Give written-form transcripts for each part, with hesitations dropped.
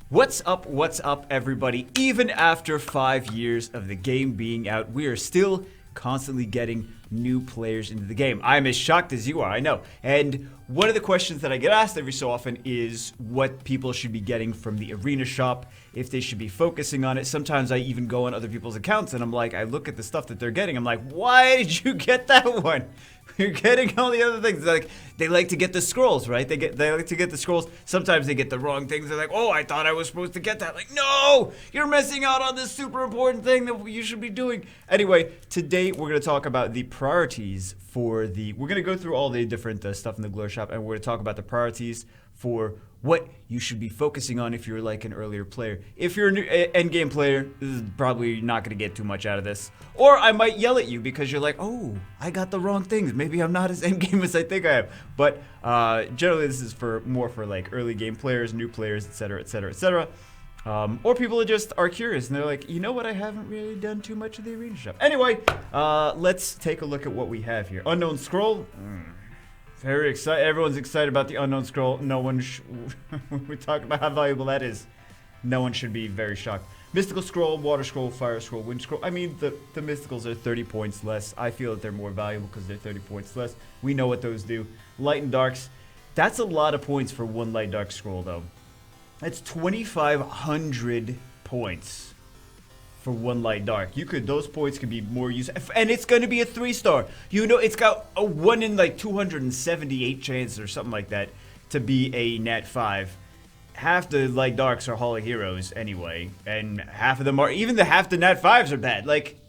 What's up, everybody? Even after 5 years of the game being out, we are still constantly getting new players into the game. I'm as shocked as you are, I know. And one of the questions that I get asked every so often is what people should be getting from the arena shop, if they should be focusing on it. Sometimes I even go on other people's accounts and I'm like, I look at the stuff that they're getting, I'm like, why did you get that one? You're getting all the other things. Like, they like to get the scrolls, right? They like to get the scrolls. Sometimes they get the wrong things. They're like, oh, I thought I was supposed to get that. Like, no, you're missing out on this super important thing that you should be doing. Anyway, today we're going to talk about the priorities for we're going to go through all the different stuff in the Glow Shop, and we're going to talk about the priorities for what you should be focusing on if you're like an earlier player. If you're a new endgame player, this is probably not going to get too much out of this. Or I might yell at you because you're like, oh, I got the wrong things. Maybe I'm not as endgame as I think I am. But generally this is more for like early game players, new players, etc., etc., etc. Or people that just are curious and they're like, you know what, I haven't really done too much of the arena shop. Anyway, let's take a look at what we have here. Unknown Scroll. Very excited. Everyone's excited about the Unknown Scroll. No one, when we talk about how valuable that is, no one should be very shocked. Mystical Scroll, Water Scroll, Fire Scroll, Wind Scroll. I mean, the Mysticals are 30 points less. I feel that they're more valuable because they're 30 points less. We know what those do. Light and Darks. That's a lot of points for one Light Dark Scroll, though. That's 2,500 points for one Light Dark. Those points could be more used, and it's going to be a 3-star. You know, it's got a 1 in like 278 chance or something like that to be a Nat 5. Half the Light Darks are Hall of Heroes anyway, and half of them are, even half the Nat 5s are bad. Like,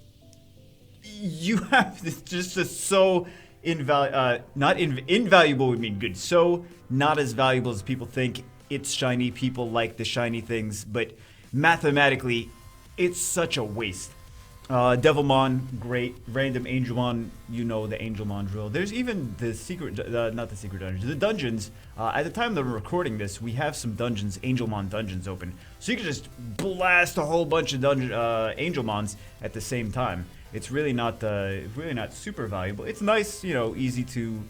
you have this just so invaluable would mean good. So not as valuable as people think. It's shiny. People like the shiny things, but mathematically, it's such a waste. Devilmon, great. Random Angelmon, you know the Angelmon drill. There's even the secret, not the secret dungeons, the dungeons. At the time that we're recording this, we have some dungeons, Angelmon dungeons open. So you can just blast a whole bunch of Angelmons at the same time. It's really not super valuable. It's nice, you know, easy to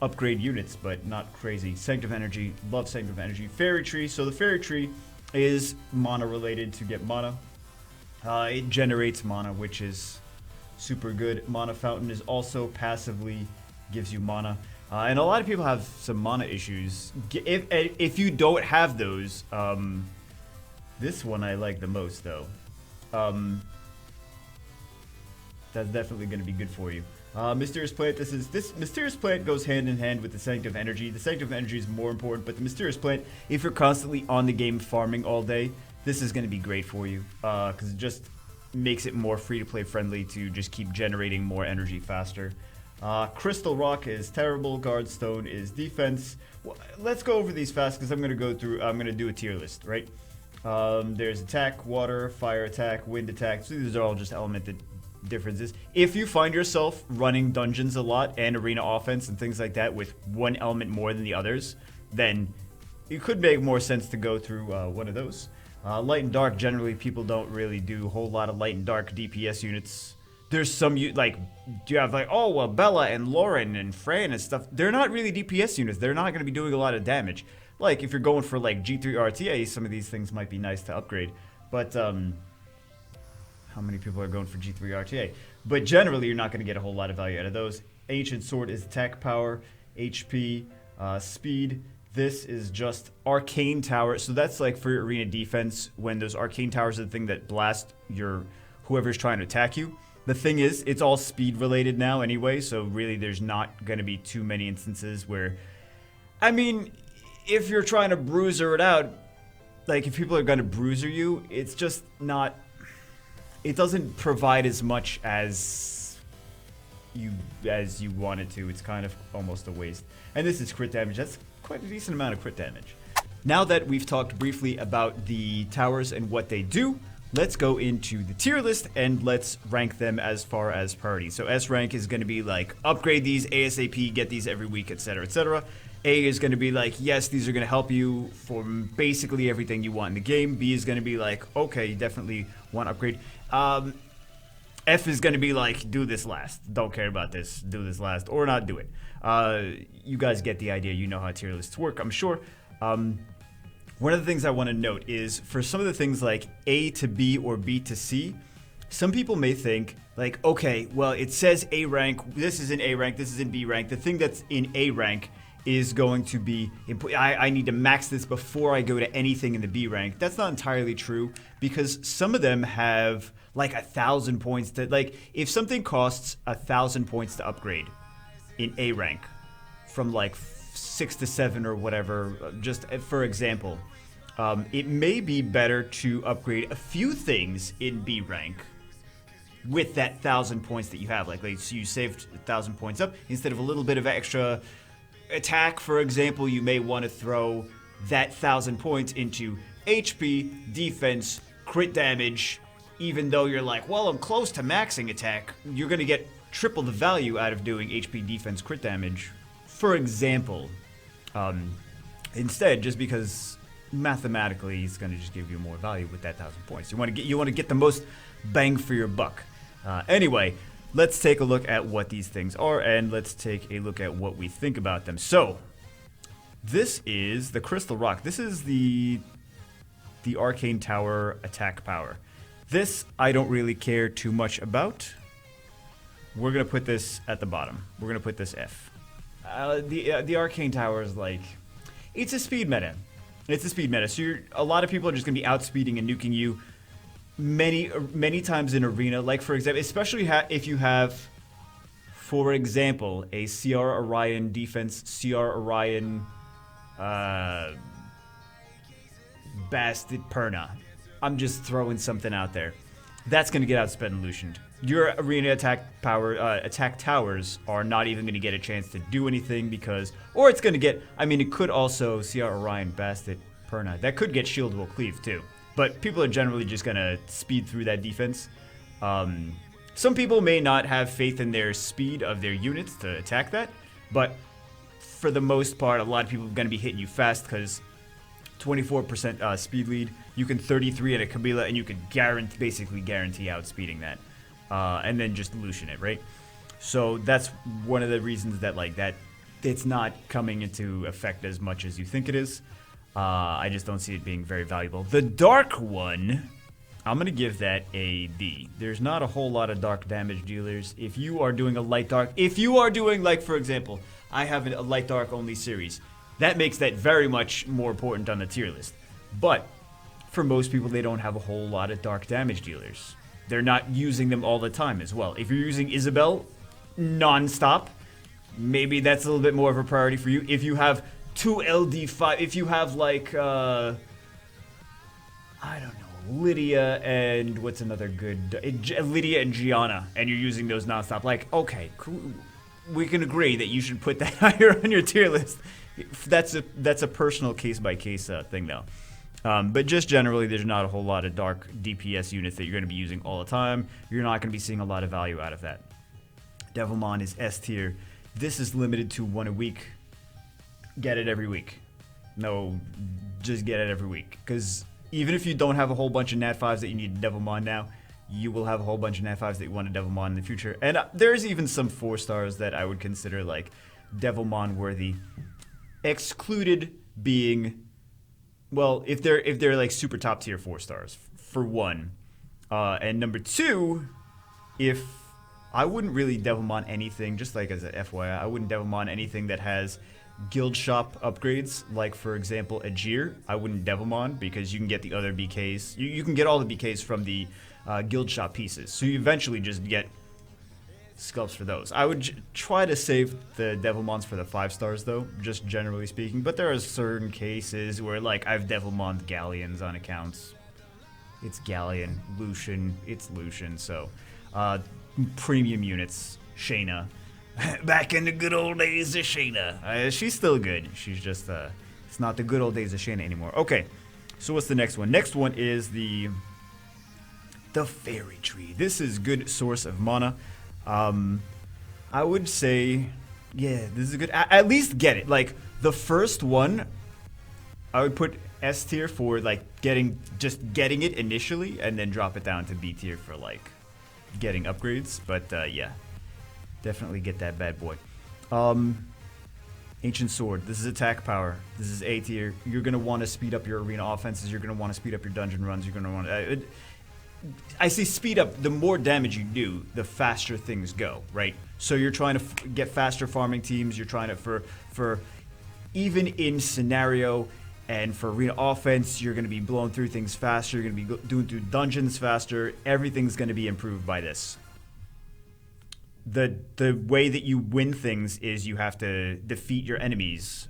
upgrade units, but not crazy. Sanctum Energy, love Sanctum Energy. Fairy Tree, so the Fairy Tree is mana related to get mana. It generates mana, which is super good. Mana Fountain is also passively gives you mana. And a lot of people have some mana issues. If you don't have those, this one I like the most, though. That's definitely going to be good for you. Mysterious Plant, this Mysterious Plant goes hand in hand with the Sanctum Energy. The Sanctum Energy is more important, but the Mysterious Plant, if you're constantly on the game farming all day, this is going to be great for you, because it just makes it more free-to-play friendly to just keep generating more energy faster. Crystal Rock is terrible. Guardstone is defense. Well, let's go over these fast, because I'm going to do a tier list, right? There's attack, water, fire attack, wind attack. So these are all just elemented differences. If you find yourself running dungeons a lot and arena offense and things like that with one element more than the others, then it could make more sense to go through one of those. Light and Dark, generally people don't really do a whole lot of Light and Dark DPS units. There's some, like, you have like, oh, well, Bella and Lauren and Fran and stuff. They're not really DPS units. They're not going to be doing a lot of damage. Like, if you're going for like G3 RTA, some of these things might be nice to upgrade. But, how many people are going for G3 RTA? But generally, you're not going to get a whole lot of value out of those. Ancient Sword is attack power, HP, speed. This is just Arcane Tower. So that's like for your arena defense, when those Arcane Towers are the thing that blast whoever's trying to attack you. The thing is, it's all speed related now anyway, so really there's not going to be too many instances where, I mean, if you're trying to bruiser it out, like if people are going to bruiser you, it's just not, it doesn't provide as much as you want it to. It's kind of almost a waste. And this is crit damage. That's quite a decent amount of crit damage. Now that we've talked briefly about the towers and what they do, let's go into the tier list and let's rank them as far as priority. So S rank is going to be like upgrade these ASAP, get these every week, etc., etc. A is going to be like, yes, these are going to help you for basically everything you want in the game. B is going to be like, okay, you definitely want to upgrade. F is going to be like, do this last. Don't care about this. Do this last. Or not do it. You guys get the idea. You know how tier lists work, I'm sure. One of the things I want to note is for some of the things like A to B or B to C, some people may think like, okay, well, it says A rank, this is in A rank, this is in B rank. The thing that's in A rank is going to be, I need to max this before I go to anything in the B rank. That's not entirely true because some of them have like 1,000 points to, like, if something costs 1,000 points to upgrade in A rank from like 6 to 7 or whatever, just for example, it may be better to upgrade a few things in B rank with that 1,000 points that you have. Like so you saved 1,000 points up instead of a little bit of extra attack, for example. You may want to throw that 1,000 points into HP, defense, crit damage. Even though you're like, well, I'm close to maxing attack, you're going to get triple the value out of doing HP, defense, crit damage, for example. Instead, just because mathematically it's going to just give you more value with that 1,000 points. You want to get the most bang for your buck. Anyway, let's take a look at what these things are, and let's take a look at what we think about them. So, this is the Crystal Rock. This is the Arcane Tower attack power. This I don't really care too much about. We're going to put this at the bottom. We're going to put this F. The Arcane Tower is like, it's a speed meta. It's a speed meta. So a lot of people are just going to be outspeeding and nuking you many times in arena. Like, for example, especially if you have, for example, a CR Orion defense, CR Orion Bastard Perna. I'm just throwing something out there. That's going to get outsped and Lucianed. Your arena attack towers are not even going to get a chance to do anything because, or it's going to get, I mean, it could also CR Orion Bastard Perna. That could get shieldable cleave too. But people are generally just going to speed through that defense. Some people may not have faith in their speed of their units to attack that, but for the most part, a lot of people are going to be hitting you fast because 24% speed lead. You can 33 at a Kabila, and you can basically guarantee outspeeding that. And then just Lucian it, right? So that's one of the reasons that, like, that it's not coming into effect as much as you think it is. I just don't see it being very valuable. The Dark one, I'm going to give that a B. There's not a whole lot of dark damage dealers. If you are doing a light dark, if you are doing, like, for example, I have a light dark only series, that makes that very much more important on the tier list. But for most people, they don't have a whole lot of dark damage dealers. They're not using them all the time as well. If you're using Isabel non-stop, maybe that's a little bit more of a priority for you. If you have 2 LD5, if you have like, I don't know, Lydia and what's another good, Lydia and Gianna, and you're using those non-stop, like, okay, cool. We can agree that you should put that higher on your tier list. That's a personal case-by-case thing though. But just generally, there's not a whole lot of dark DPS units that you're going to be using all the time. You're not going to be seeing a lot of value out of that. Devilmon is S tier. This is limited to 1 a week. Get it every week. No, just get it every week. Because even if you don't have a whole bunch of Nat 5s that you need Devilmon now, you will have a whole bunch of Nat 5s that you want to Devilmon in the future. And there's even some 4 stars that I would consider like Devilmon worthy. Excluded being, well, if they're like super top tier 4 stars, for one. And number 2, if I wouldn't really Devilmon anything, just like as a FYI, I wouldn't Devilmon anything that has guild shop upgrades, like for example Ajir. I wouldn't Devilmon because you can get the other BKs. You can get all the BKs from the guild shop pieces, so you eventually just get sculpts for those. I would try to save the Devilmons for the 5 stars though, just generally speaking, but there are certain cases where like I've Devilmoned Galleons on accounts. It's Galleon, Lucian, it's Lucian, so premium units, Shayna. Back in the good old days of Shayna. She's still good. She's just, it's not the good old days of Shayna anymore. Okay, so what's the next one? Next one is the Fairy Tree. This is good source of mana. I would say, yeah, this is a good, at least get it. Like, the first one, I would put S tier for, like, just getting it initially, and then drop it down to B tier for, like, getting upgrades. But, yeah. Definitely get that bad boy. Ancient Sword. This is attack power. This is A tier. You're going to want to speed up your arena offenses. You're going to want to speed up your dungeon runs. You're going to want to... I say speed up. The more damage you do, the faster things go, right? So you're trying to get faster farming teams. You're trying to... For even in scenario and for arena offense, you're going to be blowing through things faster. You're going to be doing through dungeons faster. Everything's going to be improved by this. The way that you win things is you have to defeat your enemies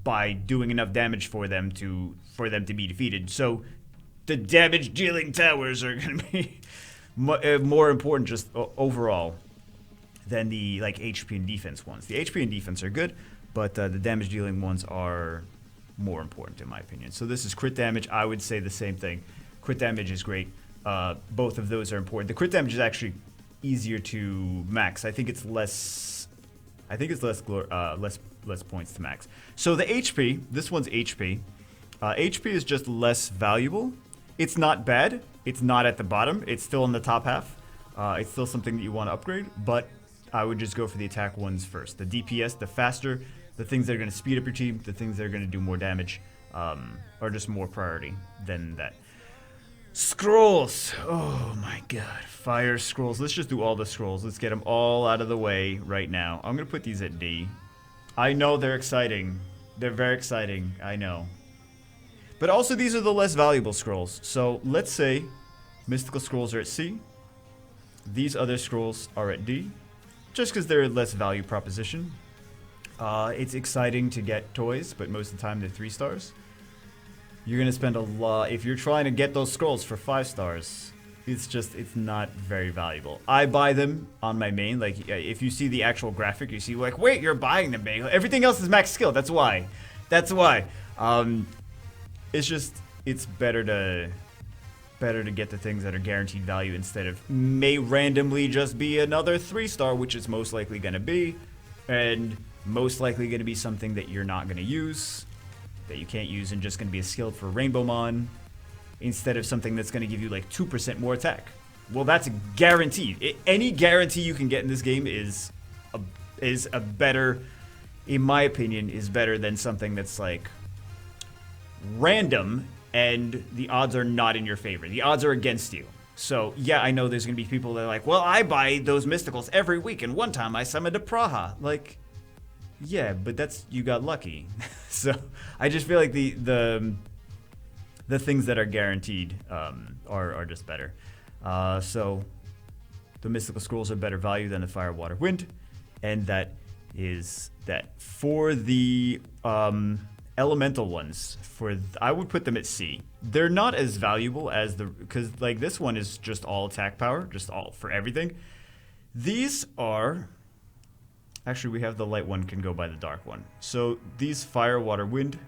by doing enough damage for them to be defeated. So the damage dealing towers are going to be more important just overall than the like HP and defense ones. The HP and defense are good, but the damage dealing ones are more important in my opinion. So this is crit damage. I would say the same thing. Crit damage is great. Both of those are important. The crit damage is actually easier to max. I think it's less. I think it's less points to max. So the HP, this one's HP. HP is just less valuable. It's not bad. It's not at the bottom. It's still in the top half. It's still something that you want to upgrade, but I would just go for the attack ones first. The DPS, the faster, the things that are going to speed up your team, the things that are going to do more damage, are just more priority than that. Scrolls. Oh my god. Fire scrolls. Let's just do all the scrolls. Let's get them all out of the way right now. I'm going to put these at D. I know they're exciting. They're very exciting. I know. But also these are the less valuable scrolls. So let's say mystical scrolls are at C. These other scrolls are at D. Just because they're a less value proposition. It's exciting to get toys, but most of the time they're 3 stars. You're going to spend a lot. If you're trying to get those scrolls for 5 stars, it's not very valuable. I buy them on my main. Like, if you see the actual graphic, you see, like, wait, you're buying them, man. Everything else is max skill. That's why. That's why. It's better to get the things that are guaranteed value instead of may randomly just be another 3-star, which is most likely going to be, and most likely going to be something that you're not going to use, that you can't use, and just going to be a skill for Rainbow Mon, instead of something that's going to give you like 2% more attack. Well, that's guaranteed. Any guarantee you can get in this game is a better, in my opinion, is better than something that's like random and the odds are not in your favor. The odds are against you. So yeah, I know there's going to be people that are like, well, I buy those mysticals every week, and one time I summoned a Praha. Like, yeah, but that's, you got lucky. So I just feel like the things that are guaranteed are just better. So the mystical scrolls are better value than the fire, water, wind, and that is that. For the elemental ones, I would put them at C. They're not as valuable as because like this one is just all attack power, just all for everything. These are. Actually, we have the light one can go by the dark one. So these fire, water, wind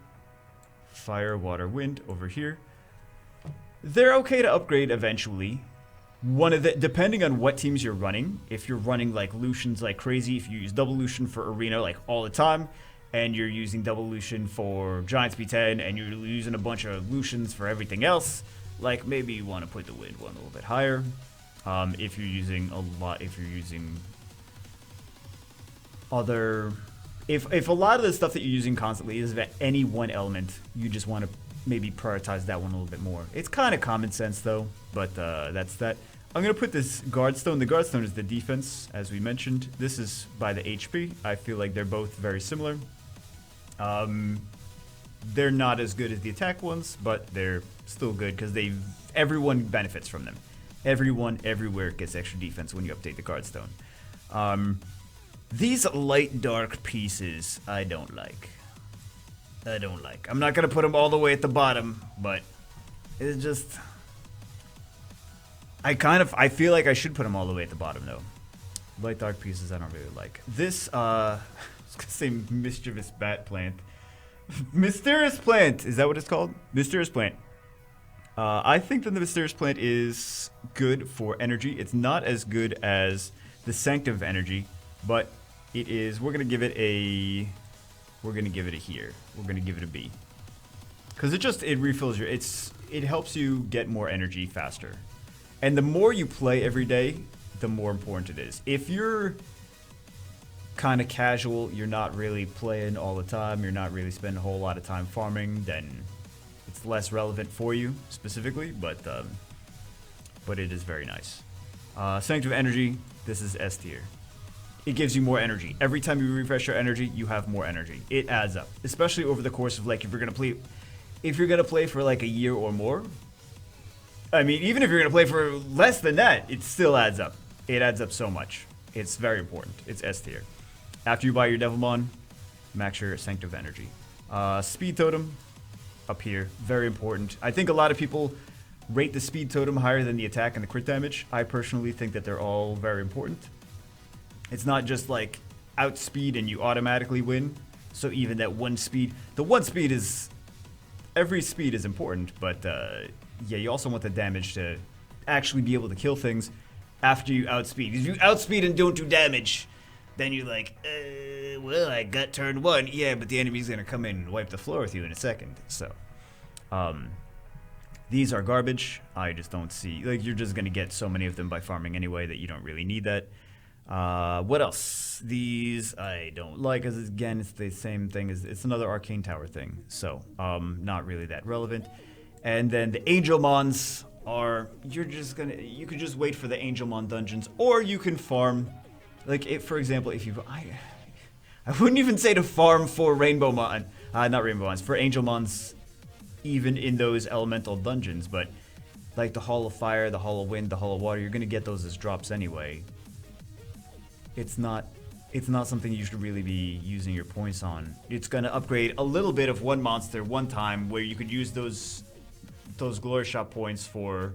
over here. They're okay to upgrade eventually. Depending on what teams you're running, if you're running like Lucians like crazy, if you use double Lucian for arena like all the time, and you're using double Lucian for Giant Speed 10, and you're using a bunch of Lucians for everything else, like maybe you want to put the wind one a little bit higher. If you're using if a lot of the stuff that you're using constantly is that any one element, you just want to maybe prioritize that one a little bit more. It's kind of common sense though, but that's that. I'm going to put this Guardstone. The Guardstone is the defense, as we mentioned. This is by the HP. I feel like they're both very similar. They're not as good as the attack ones, but they're still good because everyone benefits from them. Everyone, everywhere gets extra defense when you update the Guardstone. These light dark pieces, I don't like. I'm not going to put them all the way at the bottom, but it's just... I feel like I should put them all the way at the bottom, though. Light dark pieces I don't really like. This, I was going to say mischievous bat plant. Mysterious plant! Is that what it's called? Mysterious plant. I think that the mysterious plant is good for energy. It's not as good as the Sanctum of Energy, but it is. We're gonna give it a. We're gonna give it a here. We're gonna give it a B. Because it refills your. It helps you get more energy faster, and the more you play every day, the more important it is. If you're kind of casual, you're not really playing all the time, you're not really spending a whole lot of time farming, then it's less relevant for you specifically, but it is very nice. Sanctum Energy, this is S tier. It gives you more energy. Every time you refresh your energy, you have more energy. It adds up, especially over the course of like if you're gonna play for like a year or more. I mean, even if you're gonna play for less than that, it still adds up. It adds up so much. It's very important. It's S tier. After you buy your Devilmon, max your Sanctum Energy. Speed Totem, up here, very important. I think a lot of people rate the Speed Totem higher than the attack and the crit damage. I personally think that they're all very important. It's not just like outspeed and you automatically win. So even that one speed, the one speed is, every speed is important, but yeah, you also want the damage to actually be able to kill things after you outspeed. If you outspeed and don't do damage, then you're like, well, I got turn 1. Yeah, but the enemy's gonna come in and wipe the floor with you in a second. So, these are garbage. I just don't see, like, you're just gonna get so many of them by farming anyway that you don't really need that. What else? These I don't like, because again, it's the same thing as, it's another Arcane Tower thing. So, not really that relevant. And then the Angelmons are, you could just wait for the Angelmon dungeons, or you can farm, like, for example, if you, I wouldn't even say to farm for Rainbowmon, not Rainbowmons, for Angelmons, even in those elemental dungeons, but like the Hall of Fire, the Hall of Wind, the Hall of Water, you're gonna get those as drops anyway. It's not something you should really be using your points on. It's gonna upgrade a little bit of one monster one time, where you could use those Glory Shop points for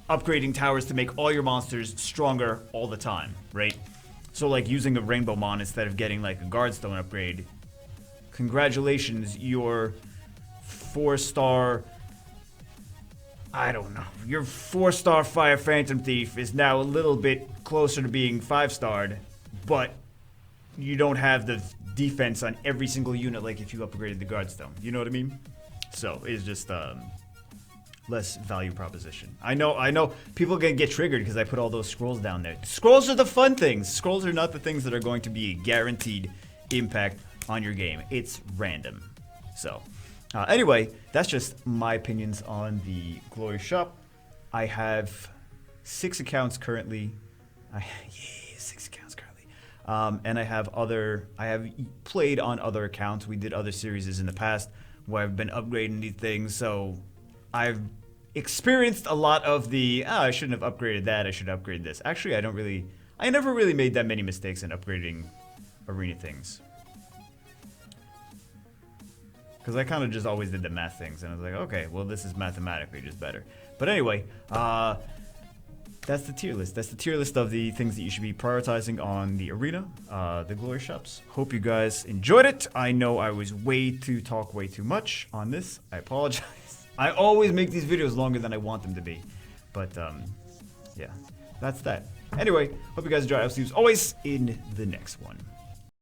upgrading towers to make all your monsters stronger all the time, right? So like using a Rainbowmon instead of getting like a Guardstone upgrade. Congratulations, your 4-star, I don't know, your 4-star Fire Phantom Thief is now a little bit closer to being 5-starred, but you don't have the defense on every single unit like if you upgraded the Guardstone. You know what I mean? So it's just less value proposition. I know people are gonna get triggered because I put all those scrolls down there. Scrolls are the fun things. Scrolls are not the things that are going to be a guaranteed impact on your game. It's random. So anyway, that's just my opinions on the Glory Shop. I have 6 accounts currently. 6 accounts currently. And I have played on other accounts. We did other series in the past where I've been upgrading these things, so I've experienced a lot of the, I shouldn't have upgraded that, I should upgrade this. Actually, I never really made that many mistakes in upgrading arena things. Because I kind of just always did the math things, and I was like, okay, well, this is mathematically just better. But anyway, that's the tier list. That's the tier list of the things that you should be prioritizing on the arena, the Glory Shops. Hope you guys enjoyed it. I know I was talk way too much on this. I apologize. I always make these videos longer than I want them to be. But, yeah, that's that. Anyway, hope you guys enjoyed. I'll see you as always in the next one.